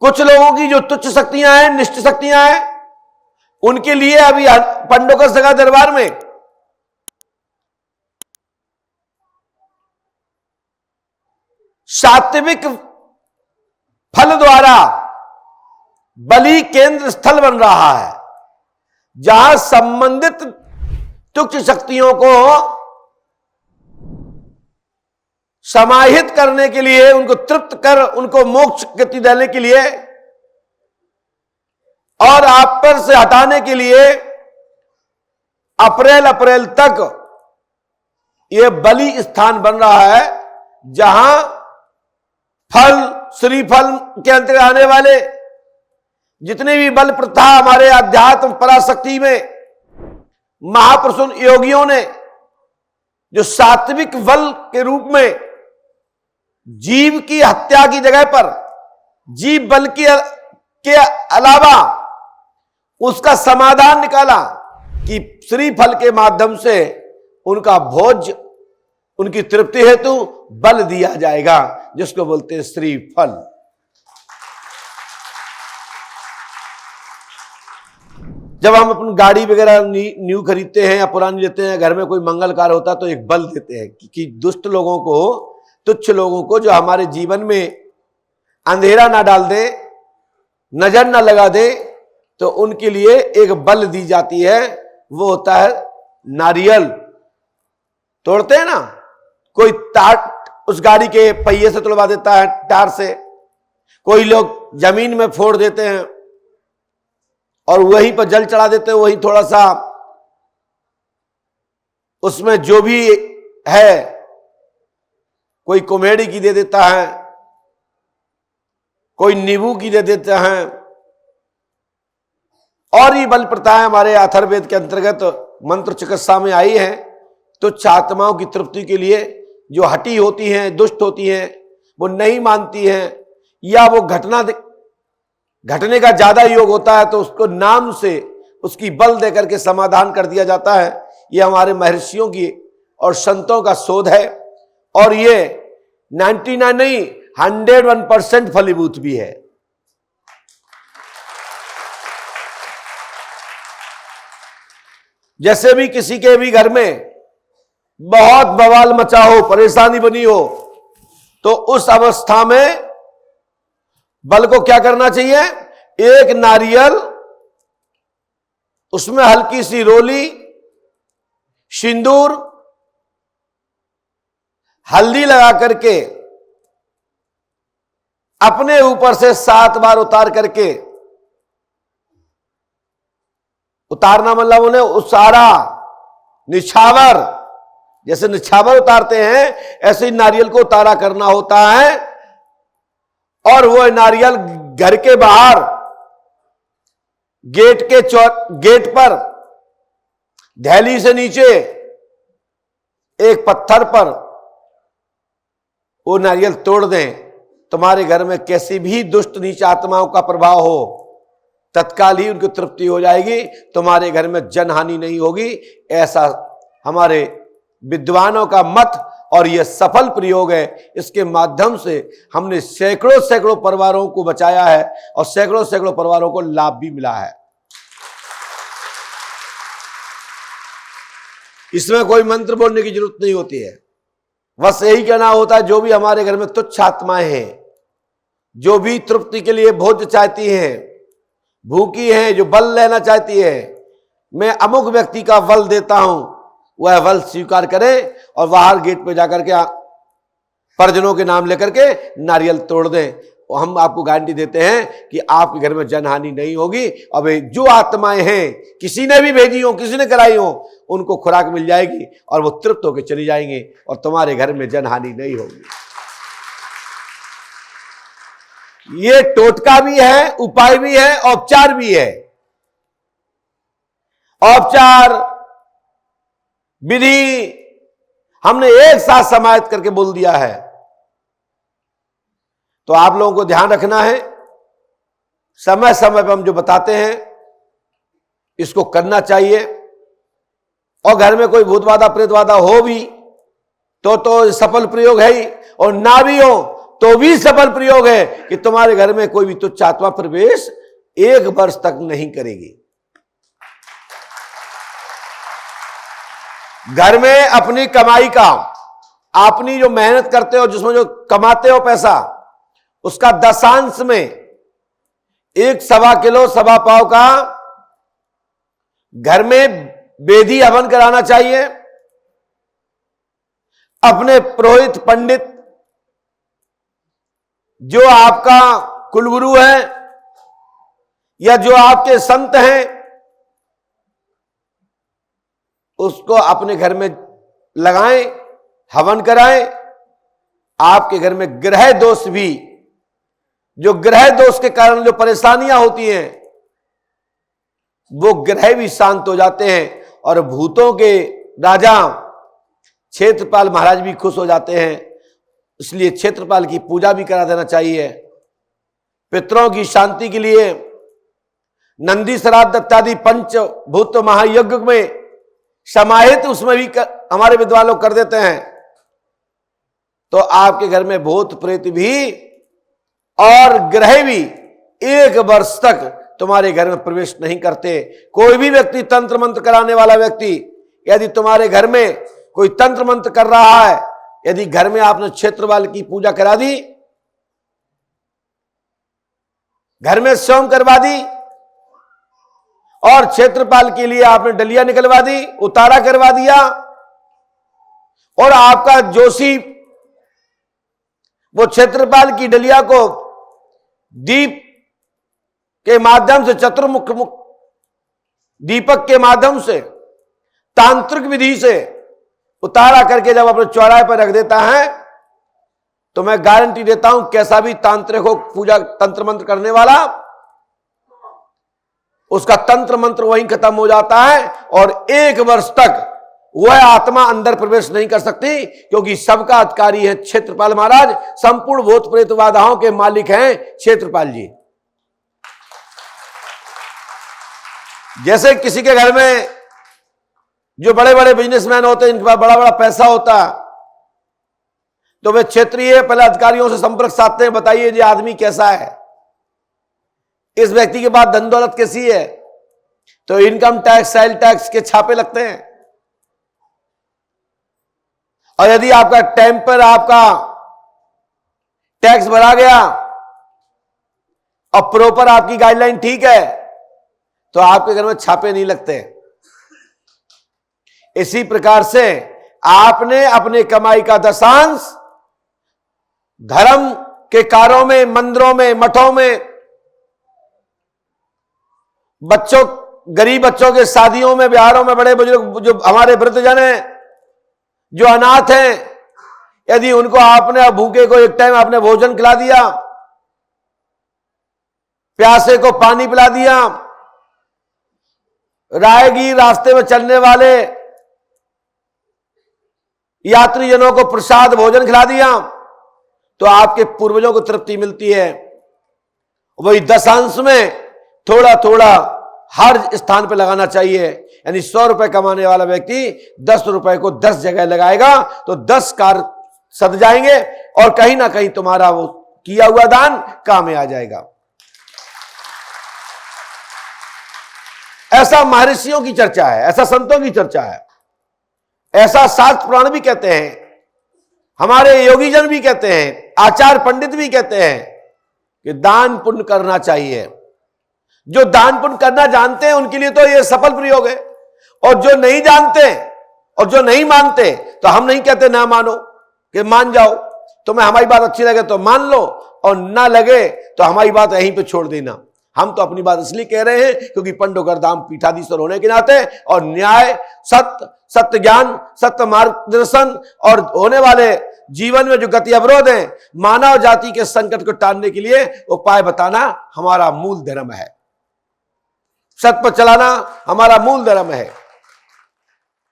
कुछ लोगों की जो तुच्छ शक्तियां हैं, निष्ठ शक्तियां हैं, उनके लिए अभी पंडों सगा दरबार में सात्विक फल द्वारा बलि केंद्र स्थल बन रहा है, जहां संबंधित तुच्छ शक्तियों को समाहित करने के लिए, उनको तृप्त कर उनको मोक्ष गति देने के लिए और आप पर से हटाने के लिए अप्रैल तक यह बलि स्थान बन रहा है, जहां फल, श्रीफल के अंतर्गत आने वाले जितने भी बल प्रथा हमारे अध्यात्म पराशक्ति में महापुरुषों योगियों ने जो सात्विक बल के रूप में जीव की हत्या की जगह पर जीव बल के अलावा उसका समाधान निकाला कि श्रीफल के माध्यम से उनका भोज, उनकी तृप्ति हेतु बल दिया जाएगा, जिसको बोलते हैं श्रीफल। जब हम अपनी गाड़ी वगैरह न्यू खरीदते हैं या पुरानी लेते हैं, घर में कोई मंगल कार्य होता है तो एक बल देते हैं कि दुष्ट लोगों को, तुच्छ लोगों को जो हमारे जीवन में अंधेरा ना डाल दे, नजर ना लगा दे, तो उनके लिए एक बल दी जाती है। वो होता है नारियल। तोड़ते हैं ना, कोई तार उस गाड़ी के पहिए से तुड़वा देता है, टार से, कोई लोग जमीन में फोड़ देते हैं और वहीं पर जल चढ़ा देते हैं। वहीं थोड़ा सा उसमें जो भी है, कोई कॉमेडी की दे देता है, कोई नींबू की दे देता है, और ये बल प्रथाएं हमारे अथर्ववेद के अंतर्गत मंत्र चिकित्सा में आई है। तो आत्माओं की तृप्ति के लिए जो हटी होती हैं, दुष्ट होती हैं, वो नहीं मानती हैं, या वो घटने का ज्यादा योग होता है, तो उसको नाम से उसकी बल देकर के समाधान कर दिया जाता है। ये हमारे महर्षियों की और संतों का शोध है, और ये 99 नहीं 101% फलीभूत भी है। जैसे भी किसी के भी घर में बहुत बवाल मचा हो, परेशानी बनी हो, तो उस अवस्था में बल को क्या करना चाहिए? एक नारियल, उसमें हल्की सी रोली, सिंदूर, हल्दी लगा करके अपने ऊपर से 7 बार उतार करके, उतारना मतलब उन्हें उसारा, निछावर, जैसे निछावर उतारते हैं ऐसे ही नारियल को उतारा करना होता है। और वो नारियल घर के बाहर गेट पर धैली से नीचे एक पत्थर पर वो नारियल तोड़ दें। तुम्हारे घर में कैसी भी दुष्ट नीच आत्माओं का प्रभाव हो, तत्काल ही उनकी तृप्ति हो जाएगी, तुम्हारे घर में जनहानि नहीं होगी। ऐसा हमारे विद्वानों का मत, और यह सफल प्रयोग है। इसके माध्यम से हमने सैकड़ों परिवारों को बचाया है और सैकड़ों परिवारों को लाभ भी मिला है। इसमें कोई मंत्र बोलने की जरूरत नहीं होती है, बस यही कहना होता है, जो भी हमारे घर में तुच्छ आत्माएं हैं, जो भी तृप्ति के लिए भोज चाहती हैं, भूखी हैं, जो बल लेना चाहती है, मैं अमुक व्यक्ति का बल देता हूं, वह बल स्वीकार करें और बाहर गेट पे जाकर के परिजनों के नाम लेकर के नारियल तोड़ दें। और हम आपको गारंटी देते हैं कि आपके घर में जनहानि नहीं होगी। अब जो आत्माएं हैं, किसी ने भी भेजी हो, किसी ने कराई हो, उनको खुराक मिल जाएगी और वो तृप्त होकर चली जाएंगे और तुम्हारे घर में जनहानि नहीं होगी। ये टोटका भी है, उपाय भी है, औपचार भी है। औपचार विधि हमने एक साथ समाहित करके बोल दिया है। तो आप लोगों को ध्यान रखना है, समय समय पर हम जो बताते हैं इसको करना चाहिए। और घर में कोई भूतबाधा प्रेतबाधा हो भी तो सफल प्रयोग है ही, और ना भी हो तो भी सफल प्रयोग है कि तुम्हारे घर में कोई भी तुच्छ आत्मा प्रवेश 1 वर्ष तक नहीं करेगी। घर में अपनी कमाई का, अपनी जो मेहनत करते हो, जिसमें जो कमाते हो पैसा, उसका 10 में 1 सवा किलो सवा पाव का घर में वेदी हवन कराना चाहिए। अपने पुरोहित पंडित जो आपका कुलगुरु है या जो आपके संत हैं, उसको अपने घर में लगाएं, हवन कराएं। आपके घर में ग्रह दोष भी, जो ग्रह दोष के कारण जो परेशानियां होती हैं, वो ग्रह भी शांत हो जाते हैं और भूतों के राजा क्षेत्रपाल महाराज भी खुश हो जाते हैं। इसलिए क्षेत्रपाल की पूजा भी करा देना चाहिए। पितरों की शांति के लिए नंदी श्राद्ध इत्यादि पंचभूत महायज्ञ में समाहित, उसमें भी हमारे विद्वान लोग कर देते हैं। तो आपके घर में भूत प्रेत भी और ग्रह भी 1 वर्ष तक तुम्हारे घर में प्रवेश नहीं करते। कोई भी व्यक्ति तंत्र मंत्र कराने वाला व्यक्ति, यदि तुम्हारे घर में कोई तंत्र मंत्र कर रहा है, यदि घर में आपने क्षेत्रपाल की पूजा करा दी, घर में सोम करवा दी और क्षेत्रपाल के लिए आपने डलिया निकलवा दी, उतारा करवा दिया, और आपका जोशी वो क्षेत्रपाल की डलिया को दीप के माध्यम से, चतुर्मुख दीपक के माध्यम से, तांत्रिक विधि से उतारा करके जब अपने चौराहे पर रख देता है, तो मैं गारंटी देता हूं कैसा भी तांत्रिक हो, पूजा तंत्र मंत्र करने वाला, उसका तंत्र मंत्र वहीं खत्म हो जाता है और 1 वर्ष तक वह आत्मा अंदर प्रवेश नहीं कर सकती, क्योंकि सबका अधिकारी है क्षेत्रपाल महाराज। संपूर्ण भूत प्रेत बाधाओं के मालिक हैं क्षेत्रपाल जी। जैसे किसी के घर में जो बड़े बड़े बिजनेसमैन होते हैं, इनके पास बड़ा बड़ा पैसा होता, तो वे क्षेत्रीय पहले अधिकारियों से संपर्क साधते हैं, बताइए ये आदमी कैसा है, इस व्यक्ति के पास धन दौलत कैसी है। तो इनकम टैक्स, सेल टैक्स के छापे लगते हैं। और यदि आपका टाइम पर आपका टैक्स भरा गया और प्रॉपर आपकी गाइडलाइन ठीक है, तो आपके घर में छापे नहीं लगते। इसी प्रकार से आपने अपने कमाई का 10 धर्म के कार्यों में, मंदिरों में, मठों में, बच्चों, गरीब बच्चों के शादियों में, ब्याहों में, बड़े बुजुर्ग जो हमारे वृद्धजन हैं, जो अनाथ हैं, यदि उनको आपने भूखे को एक टाइम आपने भोजन खिला दिया, प्यासे को पानी पिला दिया, राहगीर रास्ते में चलने वाले यात्रीजनों को प्रसाद भोजन खिला दिया, तो आपके पूर्वजों को तृप्ति मिलती है। वही 10 में थोड़ा थोड़ा हर स्थान पर लगाना चाहिए। यानी 100 रुपए कमाने वाला व्यक्ति 10 रुपए को 10 जगह लगाएगा तो 10 कार्य सद जाएंगे और कहीं ना कहीं तुम्हारा वो किया हुआ दान काम में आ जाएगा। ऐसा महर्षियों की चर्चा है, ऐसा संतों की चर्चा है, ऐसा शास्त्र पुराण भी कहते हैं, हमारे योगीजन भी कहते हैं, आचार्य पंडित भी कहते हैं कि दान पुण्य करना चाहिए। जो दान पुण्य करना जानते हैं उनके लिए तो यह सफल प्रयोग है, और जो नहीं जानते और जो नहीं मानते, तो हम नहीं कहते ना मानो, कि मान जाओ, तुम्हें हमारी बात अच्छी लगे तो मान लो और ना लगे तो हमारी बात यहीं पे छोड़ देना। हम तो अपनी बात इसलिए कह रहे हैं क्योंकि पंडोकर धाम पीठाधीश्वर होने के नाते और न्याय, सत्य ज्ञान, सत्य मार्गदर्शन और होने वाले जीवन में जो गति अवरोध है, मानव जाति के संकट को टालने के लिए उपाय बताना हमारा मूल धर्म है। सत्य पर चलाना हमारा मूल धर्म है।